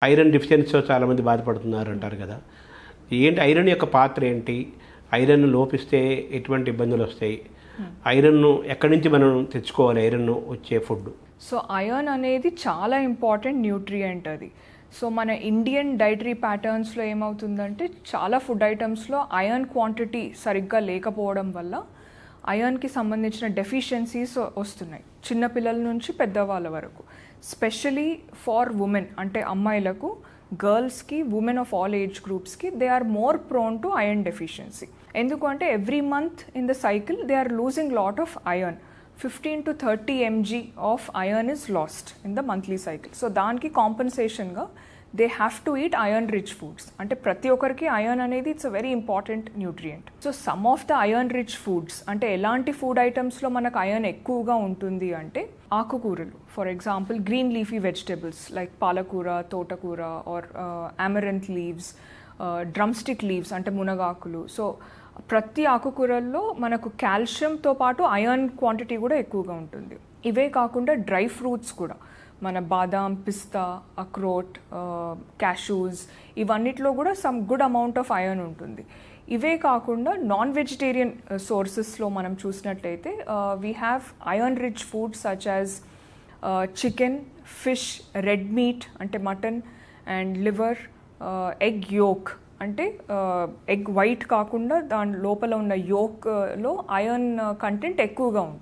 Iron డెఫిషియన్సీతో చాలామంది బాధపడుతున్నారు అంటారు కదా. ఏంటి ఐరన్ యొక్క పాత్ర ఏంటి? ఐరన్ లోపిస్తే ఎటువంటి ఇబ్బందులు వస్తాయి? ఐరన్ను ఎక్కడి నుంచి మనం తెచ్చుకోవాలి? ఐరన్ వచ్చే ఫుడ్. సో ఐరన్ అనేది చాలా ఇంపార్టెంట్ న్యూట్రియంట్ అది. సో మన ఇండియన్ డైటరీ ప్యాటర్న్స్లో ఏమవుతుందంటే చాలా ఫుడ్ ఐటమ్స్లో ఐరన్ క్వాంటిటీ సరిగ్గా లేకపోవడం వల్ల ఐరన్కి సంబంధించిన డెఫిషియన్సీస్ వస్తున్నాయి, చిన్నపిల్లల నుంచి పెద్దవాళ్ళ వరకు. స్పెషలీ ఫార్ ఉమెన్, అంటే అమ్మాయిలకు, గర్ల్స్కి, ఉమెన్ ఆఫ్ ఆల్ ఏజ్ గ్రూప్స్కి they are more prone to iron deficiency. ఎందుకంటే every month in the cycle they are losing lot of iron. 15 to 30 mg of iron is lost in the monthly cycle. So దానికి కాంపెన్సేషన్గా they have to eat iron rich foods. అంటే ప్రతి ఒక్కరికి iron అనేది it's a very important nutrient. So some of the iron rich foods, అంటే ఎలాంటి food ఐటమ్స్లో మనకు iron ఎక్కువగా ఉంటుంది అంటే ఆకుకూరలు. For example green leafy vegetables like palakura, thotakura or amaranth leaves, drumstick leaves అంటే మునగాకులు. సో ప్రతి ఆకుకూరల్లో మనకు కాల్షియంతో పాటు ఐరన్ క్వాంటిటీ కూడా ఎక్కువగా ఉంటుంది. ఇవే కాకుండా డ్రై ఫ్రూట్స్ కూడా, మన బాదాం, పిస్తా, అక్రోట్, క్యాషూస్, ఇవన్నిట్లో కూడా some good amount of iron ఉంటుంది. ఇవే కాకుండా నాన్ వెజిటేరియన్ సోర్సెస్లో మనం చూసినట్లయితే we have iron rich foods such as chicken, fish, red meat అంటే mutton, and liver, egg yolk అంటే ఎగ్ వైట్ కాకుండా దాని లోపల ఉన్న యోక్లో ఐరన్ కంటెంట్ ఎక్కువగా ఉంటుంది.